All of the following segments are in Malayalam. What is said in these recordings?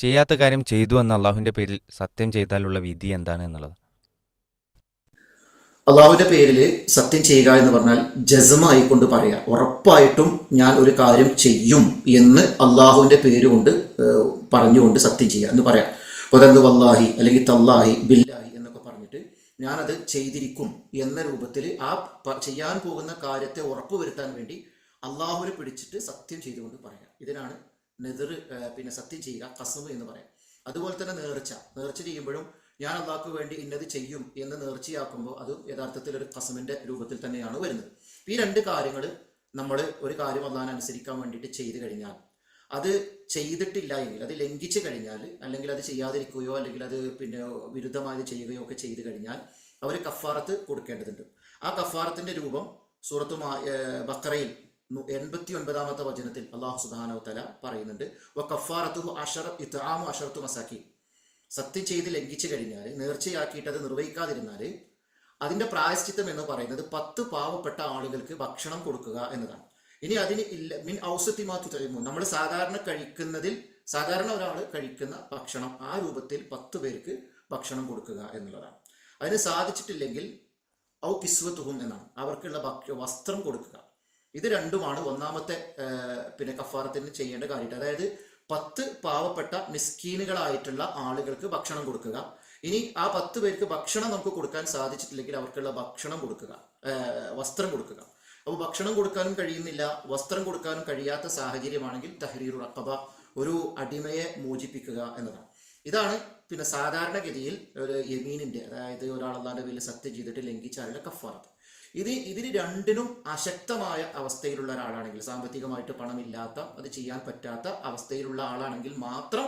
ചെയ്യാത്ത കാര്യം ചെയ്തു എന്ന് അള്ളാഹുവിൻ്റെ പേരിൽ സത്യം ചെയ്താലുള്ള വിധി എന്താണ് എന്നുള്ളത്. അള്ളാഹുവിന്റെ പേരിൽ സത്യം ചെയ്യുക എന്ന് പറഞ്ഞാൽ ജസമായിക്കൊണ്ട് പറയുക, ഉറപ്പായിട്ടും ഞാൻ ഒരു കാര്യം ചെയ്യും എന്ന് അള്ളാഹുവിന്റെ പേര് കൊണ്ട് പറഞ്ഞുകൊണ്ട് സത്യം ചെയ്യുക എന്ന് പറയാം. പൊതന്ത് വല്ലാഹി അല്ലെങ്കിൽ തല്ലാഹി ബില്ലാഹി എന്നൊക്കെ പറഞ്ഞിട്ട് ഞാനത് ചെയ്തിരിക്കും എന്ന രൂപത്തിൽ ആ ചെയ്യാൻ പോകുന്ന കാര്യത്തെ ഉറപ്പുവരുത്താൻ വേണ്ടി അള്ളാഹുവിനെ പിടിച്ചിട്ട് സത്യം ചെയ്തുകൊണ്ട് പറയാം. ഇതിനാണ് നെതിർ, പിന്നെ സത്യം ചെയ്യുക, കസ്മ് എന്ന് പറയാം. അതുപോലെ തന്നെ നേർച്ച ചെയ്യുമ്പോഴും ഞാൻ അള്ളാഹ്ക്ക് വേണ്ടി ഇന്നത് ചെയ്യും എന്ന് നേർച്ചയാക്കുമ്പോൾ അത് യഥാർത്ഥത്തിൽ ഒരു കസ്മിന്റെ രൂപത്തിൽ തന്നെയാണ് വരുന്നത്. ഈ രണ്ട് കാര്യങ്ങൾ നമ്മൾ ഒരു കാര്യം അള്ളാഹിനെ അനുസരിക്കാൻ വേണ്ടിയിട്ട് ചെയ്തു കഴിഞ്ഞാൽ, അത് ചെയ്തിട്ടില്ല എങ്കിൽ, അത് ലംഘിച്ചു കഴിഞ്ഞാൽ, അല്ലെങ്കിൽ അത് ചെയ്യാതിരിക്കുകയോ അല്ലെങ്കിൽ അത് പിന്നെ വിരുദ്ധമായി ചെയ്യുകയോ ഒക്കെ ചെയ്തു കഴിഞ്ഞാൽ അവർ കഫാറത്ത് കൊടുക്കേണ്ടതുണ്ട്. ആ കഫാറത്തിന്റെ രൂപം സൂറത്തു ബഖറയിൽ 89-ാമത്തെ വചനത്തിൽ അള്ളാഹു സുബ്ഹാനഹു വ തആല പറയുന്നുണ്ട്. വകഫാറത്തുഹു ഇത്ആമു അശറത്തു മസാക്കീൻ. സത്യം ചെയ്ത് ലംഘിച്ചു കഴിഞ്ഞാൽ, നേർച്ചയാക്കിയിട്ട് അത് നിർവഹിക്കാതിരുന്നാൽ അതിന്റെ പ്രായശ്ചിത്തം എന്ന് പറയുന്നത് 10 പാവപ്പെട്ട ആളുകൾക്ക് ഭക്ഷണം കൊടുക്കുക എന്നതാണ്. ഇനി അതിന് ഇല്ല മിൻ ഔസത്തിമാത്തു തരുമോ, നമ്മൾ സാധാരണ കഴിക്കുന്നതിൽ, സാധാരണ ഒരാൾ കഴിക്കുന്ന ഭക്ഷണം ആ രൂപത്തിൽ 10 പേർക്ക് ഭക്ഷണം കൊടുക്കുക എന്നുള്ളതാണ്. അതിന് സാധിച്ചിട്ടില്ലെങ്കിൽ ഔ കിസ്വത്തുഹും എന്നാണ്, അവർക്കുള്ള വസ്ത്രം കൊടുക്കുക. ഇത് രണ്ടുമാണ് ഒന്നാമത്തെ പിന്നെ കഫാറത്തിന് ചെയ്യേണ്ട കാര്യം. അതായത് 10 പാവപ്പെട്ട മിസ്കീനുകളായിട്ടുള്ള ആളുകൾക്ക് ഭക്ഷണം കൊടുക്കുക. ഇനി ആ 10 പേർക്ക് ഭക്ഷണം നമുക്ക് കൊടുക്കാൻ സാധിച്ചിട്ടില്ലെങ്കിൽ അവർക്കുള്ള ഭക്ഷണം കൊടുക്കുക, വസ്ത്രം കൊടുക്കുക. അപ്പോൾ ഭക്ഷണം കൊടുക്കാനും കഴിയുന്നില്ല, വസ്ത്രം കൊടുക്കാനും കഴിയാത്ത സാഹചര്യമാണെങ്കിൽ തഹ്രീറു റഖബ, ഒരു അടിമയെ മോചിപ്പിക്കുക എന്നതാണ്. ഇതാണ് പിന്നെ സാധാരണഗതിയിൽ ഒരു യമീനിന്റെ, അതായത് ഒരാൾ അല്ലാഹുവിന്റെ പേരിൽ സത്യം ചെയ്തിട്ട് ലംഘിച്ചാലുള്ള കഫാറത്ത്. ഇതിന് രണ്ടിനും അശക്തമായ അവസ്ഥയിലുള്ള ഒരാളാണെങ്കിൽ, സാമ്പത്തികമായിട്ട് പണമില്ലാത്ത, അത് ചെയ്യാൻ പറ്റാത്ത അവസ്ഥയിലുള്ള ആളാണെങ്കിൽ മാത്രം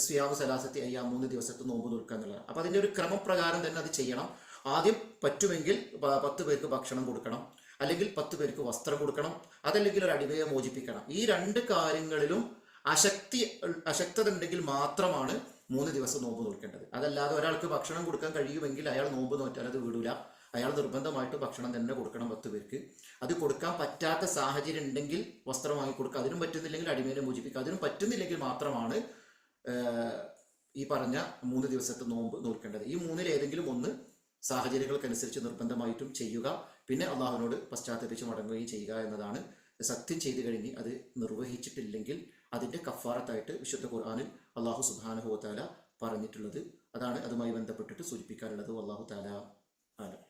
സിയാമു സലാസത്തി അയ്യാം 3 ദിവസത്തെ നോമ്പ് നോക്കുക എന്നുള്ളതാണ്. അപ്പൊ അതിന്റെ ഒരു ക്രമപ്രകാരം തന്നെ അത് ചെയ്യണം. ആദ്യം പറ്റുമെങ്കിൽ 10 പേർക്ക് ഭക്ഷണം കൊടുക്കണം, അല്ലെങ്കിൽ 10 പേർക്ക് വസ്ത്രം കൊടുക്കണം, അതല്ലെങ്കിൽ ഒരു അടിമയെ മോചിപ്പിക്കണം. ഈ രണ്ട് കാര്യങ്ങളിലും അശക്തത ഉണ്ടെങ്കിൽ മാത്രമാണ് 3 ദിവസം നോമ്പ് നോക്കേണ്ടത്. അതല്ലാതെ ഒരാൾക്ക് ഭക്ഷണം കൊടുക്കാൻ കഴിയുമെങ്കിൽ അയാൾ നോമ്പ് നോറ്റാൽ അത് വിടൂല. അയാൾ നിർബന്ധമായിട്ട് ഭക്ഷണം തന്നെ കൊടുക്കണം 10 പേർക്ക്. അത് കൊടുക്കാൻ പറ്റാത്ത സാഹചര്യം ഉണ്ടെങ്കിൽ വസ്ത്രം വാങ്ങിക്കൊടുക്കുക, അതിനും പറ്റുന്നില്ലെങ്കിൽ അടിമേനെ മോചിപ്പിക്കുക, അതിനും പറ്റുന്നില്ലെങ്കിൽ മാത്രമാണ് ഈ പറഞ്ഞ 3 ദിവസത്തെ നോമ്പ് നോക്കേണ്ടത്. ഈ 3-ൽ ഏതെങ്കിലും ഒന്ന് സാഹചര്യങ്ങൾക്കനുസരിച്ച് നിർബന്ധമായിട്ടും ചെയ്യുക, പിന്നെ അള്ളാഹുവിനോട് പശ്ചാത്തപിച്ച് മടങ്ങുകയും ചെയ്യുക എന്നതാണ്. സത്യം ചെയ്തു കഴിഞ്ഞ് അത് നിർവഹിച്ചിട്ടില്ലെങ്കിൽ അതിന്റെ കഫാറത്തായിട്ട് വിശുദ്ധ ഖുർആനിൽ അള്ളാഹു സുബ്ഹാനഹു വ തആല പറഞ്ഞിട്ടുള്ളത്. അതാണ് അതുമായി ബന്ധപ്പെട്ടിട്ട് സൂചിപ്പിക്കാനുള്ളത്. അല്ലാഹു തആല ആലം.